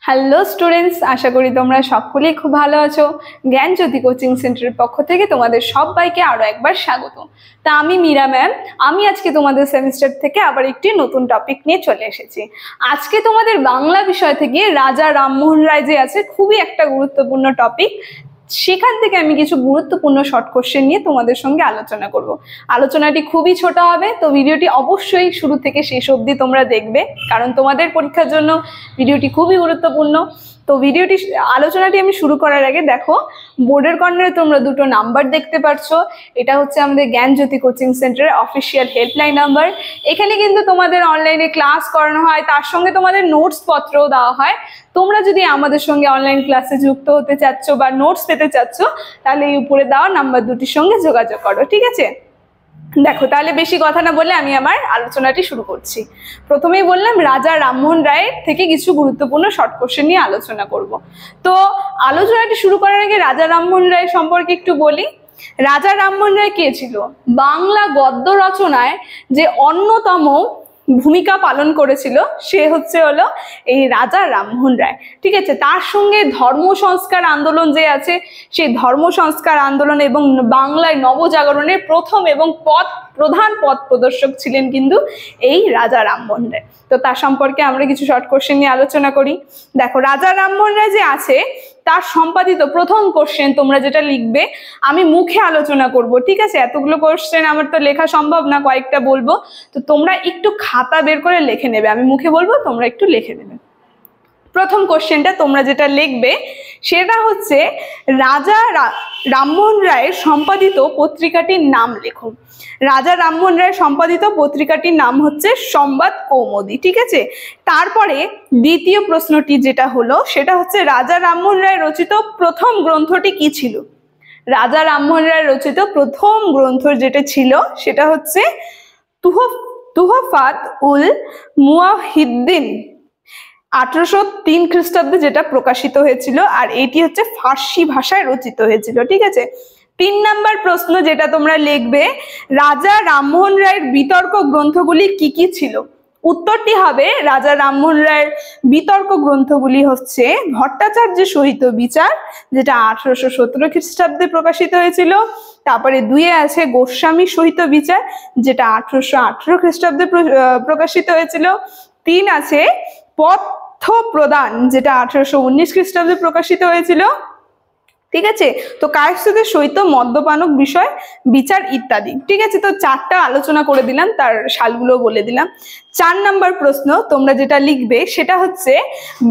Hello students, আশা করি তোমরা সকলেই খুব ভালো আছো। জ্ঞানজ্যোতি কোচিং সেন্টারের পক্ষ থেকে তোমাদের সবাইকে আরো একবার স্বাগত। তা আমি মীরা ম্যাম, আমি আজকে তোমাদের সেমিস্টার থেকে আবার একটি নতুন টপিক নিয়ে চলে এসেছি। আজকে তোমাদের বাংলা বিষয় থেকে রাজা রামমোহন রায় যে আছে, খুবই একটা গুরুত্বপূর্ণ টপিক। সেখান থেকে আমি কিছু গুরুত্বপূর্ণ শর্ট কোশ্চেন নিয়ে তোমাদের সঙ্গে আলোচনা করব। আলোচনাটি খুবই ছোট হবে, তো ভিডিওটি অবশ্যই শুরু থেকে শেষ অবধি তোমরা দেখবে, কারণ তোমাদের পরীক্ষার জন্য ভিডিওটি খুবই গুরুত্বপূর্ণ। তো আলোচনাটি আমি শুরু করার আগে দেখো, বোর্ডের কর্নারে তোমরা দুটো নাম্বার দেখতে পাচ্ছ। এটা হচ্ছে আমাদের জ্ঞানজ্যোতি কোচিং সেন্টারের অফিসিয়াল হেল্পলাইন নাম্বার। এখানে কিন্তু তোমাদের অনলাইনে ক্লাস করানো হয়, তার সঙ্গে তোমাদের নোটস পত্রও দেওয়া হয়। তোমরা যদি আমাদের সঙ্গে অনলাইন ক্লাসে যুক্ত হতে চাচ্ছ বা নোটস পেতে চাচ্ছ, তাহলে এই উপরে দেওয়া নাম্বার দুটির সঙ্গে যোগাযোগ করো, ঠিক আছে? দেখো, তাহলে বেশি কথা না বলে আমি আমার আলোচনাটি শুরু করছি। প্রথমেই বললাম রাজা রামমোহন রায়ের থেকে কিছু গুরুত্বপূর্ণ শর্ট কোশ্চেন নিয়ে আলোচনা করব। তো আলোচনাটি শুরু করার আগে রাজা রামমোহন রায় সম্পর্কে একটু বলি। রাজা রামমোহন রায় কে ছিল? বাংলা গদ্য রচনায় যে অন্যতম ভূমিকা পালন করেছিল সে হলো এই রাজা রামমোহন রায়, ঠিক আছে? তার সঙ্গে ধর্ম সংস্কার আন্দোলন যে আছে, সেই ধর্ম সংস্কার আন্দোলন এবং বাংলায় নবজাগরণের প্রথম এবং প্রধান পথ প্রদর্শক ছিলেন কিন্তু এই রাজা রামমোহন রায়। তো তার সম্পর্কে আমরা কিছু শর্ট কোশ্চেন নিয়ে আলোচনা করি। দেখো, রাজা রামমোহন রায় যে আছে তার সম্পাদিত প্রথম কোশ্চেন তোমরা যেটা লিখবে, আমি মুখে আলোচনা করব, ঠিক আছে? এতগুলো কোশ্চেন আমার তো লেখা সম্ভব না, কয়েকটা বলবো, তো তোমরা একটু খাতা বের করে লিখে নেবে। আমি মুখে বলবো, তোমরা একটু লিখে নেবে। প্রথম কোশ্চেনটা তোমরা যেটা লিখবে সেটা হচ্ছে রাজা রামমোহন রায়ের সম্পাদিত পত্রিকাটির নাম লেখো। রাজা রামমোহন রায়ের সম্পাদিত পত্রিকাটির নাম হচ্ছে সংবাদ কৌমুদী, ঠিক আছে? তারপরে দ্বিতীয় প্রশ্নটি যেটা হলো সেটা হচ্ছে রাজা রামমোহন রায় রচিত প্রথম গ্রন্থটি কি ছিল? রাজা রামমোহন রায় রচিত প্রথম গ্রন্থ যেটা ছিল সেটা হচ্ছে তুহফাত উল মুওয়াহিদ্দিন, 1803 খ্রিস্টাব্দে যেটা প্রকাশিত হয়েছিল, আর এটি হচ্ছে ফার্সি ভাষায় রচিত হয়েছিল, ঠিক আছে? 3 নাম্বার প্রশ্ন যেটা তোমরা লিখবে, রাজা রামমোহন রায়ের বিতর্ক গ্রন্থগুলি কি কি ছিল? উত্তরটি হবে রাজা রামমোহন রায়ের বিতর্ক গ্রন্থগুলি হচ্ছে ভট্টাচার্যের সহিত বিচার, যেটা 1817 খ্রিস্টাব্দে প্রকাশিত হয়েছিল। তারপরে 2 আছে গোস্বামী সহিত বিচার, যেটা 1818 খ্রিস্টাব্দে প্রকাশিত হয়েছিল। 3 আছে পথ্য প্রদান, যেটা 1819 খ্রিস্টাব্দে প্রকাশিত হয়েছিল, ঠিক আছে? তো কায়স্থদের সহিত মদ্যপানক বিষয় বিচার ইত্যাদি, ঠিক আছে? তো 4টা আলোচনা করে দিলাম, তার সালগুলো বলে দিলাম। 4 নাম্বার প্রশ্ন তোমরা যেটা লিখবে সেটা হচ্ছে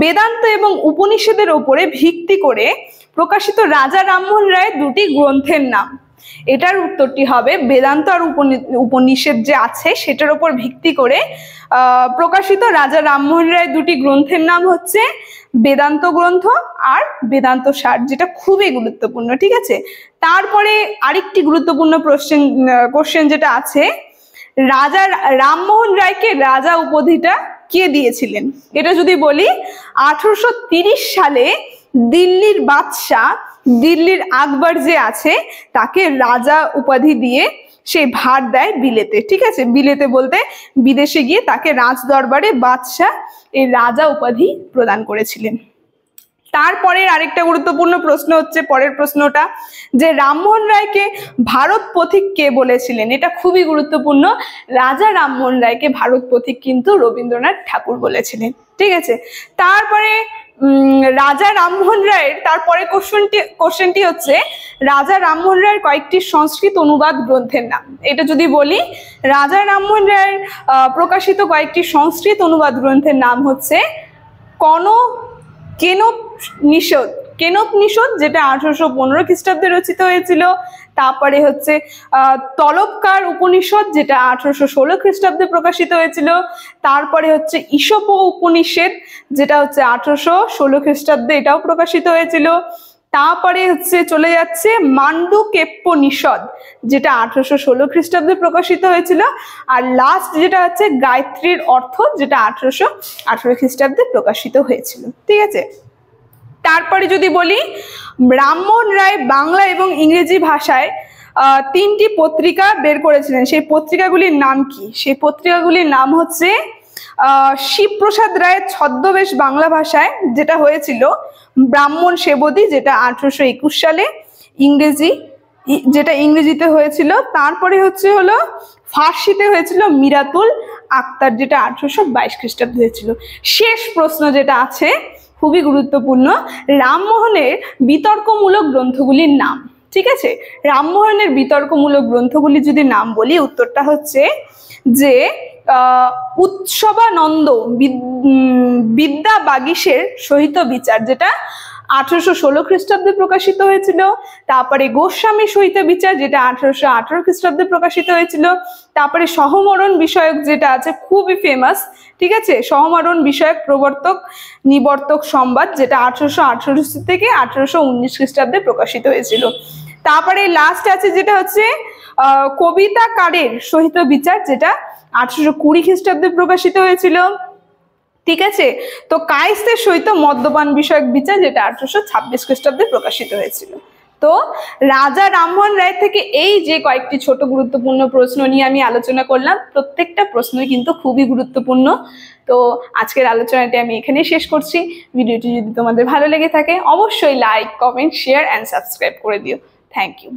বেদান্ত এবং উপনিষদের উপরে ভিত্তি করে প্রকাশিত রাজা রামমোহন রায়ের 2টি গ্রন্থের নাম। এটার উত্তরটি হবে বেদান্ত আর উপনিষদ যে আছে সেটার উপর ভিত্তি করে প্রকাশিত রাজা রামমোহন রায়ের 2টি গ্রন্থের নাম হচ্ছে বেদান্ত গ্রন্থ আর বেদান্ত সার, যেটা খুবই গুরুত্বপূর্ণ, ঠিক আছে? তারপরে আরেকটি গুরুত্বপূর্ণ কোশ্চেন যেটা আছে, রাজা রামমোহন রায়কে রাজা উপাধিটা কে দিয়েছিলেন? এটা যদি বলি, 1830 সালে দিল্লির বাদশাহ, দিল্লির আকবর যে আছে, তাকে রাজা উপাধি দিয়ে সে ভার দেয় বিলেতে, ঠিক আছে? বিলেতে বলতে বিদেশে গিয়ে তাকে রাজ দরবারে বাদশাহ এই রাজা উপাধি প্রদান করেছিলেন। তারপরে আরেকটা গুরুত্বপূর্ণ প্রশ্ন হচ্ছে পরের প্রশ্নটা, যে রামমোহন রায়কে ভারত পথিক কে বলেছিলেন? এটা খুবই গুরুত্বপূর্ণ। রাজা রামমোহন রায়কে ভারত পথিক কিন্তু রবীন্দ্রনাথ ঠাকুর বলেছিলেন, ঠিক আছে? তারপরে রাজা রামমোহন রায়ের তারপরে কোশ্চেনটি হচ্ছে রাজা রামমোহন রায়ের কয়েকটি সংস্কৃত অনুবাদ গ্রন্থের নাম। এটা যদি বলি, রাজা রামমোহন রায়ের প্রকাশিত কয়েকটি সংস্কৃত অনুবাদ গ্রন্থের নাম হচ্ছে কেনোপনিষদ, যেটা 1815 খ্রিস্টাব্দে রচিত হয়েছিল। তারপরে হচ্ছে তলবকার উপনিষদ, যেটা 1816 খ্রিস্টাব্দে প্রকাশিত হয়েছিল। তারপরে হচ্ছে ঈশপ উপনিষদ, যেটা হচ্ছে 1816 খ্রিস্টাব্দে এটাও প্রকাশিত হয়েছিল। তারপরে হচ্ছে চলে যাচ্ছে মান্ডুকেপনিষদ, যেটা 1816 খ্রিস্টাব্দে প্রকাশিত হয়েছিল। আর লাস্ট যেটা হচ্ছে গায়ত্রীর অর্থ, যেটা 1818 খ্রিস্টাব্দে প্রকাশিত হয়েছিল, ঠিক আছে? তারপরে যদি বলি, রামমোহন রায় বাংলা এবং ইংরেজি ভাষায় 3টি পত্রিকা বের করেছিলেন, সেই পত্রিকাগুলির নাম কি? সেই পত্রিকাগুলির নাম হচ্ছে শিবপ্রসাদ রায়ের ছদ্মবেশ বাংলা ভাষায় যেটা হয়েছিল ব্রাহ্মণ সেবদী, যেটা 1821 সালে, যেটা ইংরেজিতে হয়েছিল। তারপরে হলো ফার্সিতে হয়েছিল মিরাতুল আক্তার, যেটা 1822 খ্রিস্টাব্দে হয়েছিল। শেষ প্রশ্ন যেটা আছে খুবই গুরুত্বপূর্ণ, রামমোহনের বিতর্কমূলক গ্রন্থগুলির নাম। ঠিক আছে, রামমোহনের বিতর্কমূলক গ্রন্থগুলি যদি নাম বলি, উত্তরটা হচ্ছে যে উৎসবানন্দ বিদ্যা বাগীশের সহিত বিচার, যেটা 1816 খ্রিস্টাব্দে প্রকাশিত হয়েছিল। তারপরে গোস্বামী সহিত বিচার, যেটা 1818 খ্রিস্টাব্দে প্রকাশিত হয়েছিল। তারপরে সহমরণ বিষয়ক যেটা আছে, খুবই ফেমাস, ঠিক আছে, সহমরণ বিষয়ক প্রবর্তক নিবর্তক সংবাদ, যেটা 1818 থেকে 1819 খ্রিস্টাব্দে প্রকাশিত হয়েছিল। তারপরে লাস্ট আছে যেটা হচ্ছে কবিতাকারের সহিত বিচার, যেটা 1820 খ্রিস্টাব্দে প্রকাশিত হয়েছিল। ঠিক আছে, তো কায়েস্তের সহিত মদ্যপান বিষয়ক বিচার, যেটা 1826 খ্রিস্টাব্দে প্রকাশিত হয়েছিল। তো রাজা রামমোহন রায় থেকে এই যে কয়েকটি ছোট গুরুত্বপূর্ণ প্রশ্ন নিয়ে আমি আলোচনা করলাম, প্রত্যেকটা প্রশ্নই কিন্তু খুবই গুরুত্বপূর্ণ। তো আজকের আলোচনাটি আমি এখানেই শেষ করছি। ভিডিওটি যদি তোমাদের ভালো লেগে থাকে অবশ্যই like, comment, share and subscribe করে দিও। Thank you.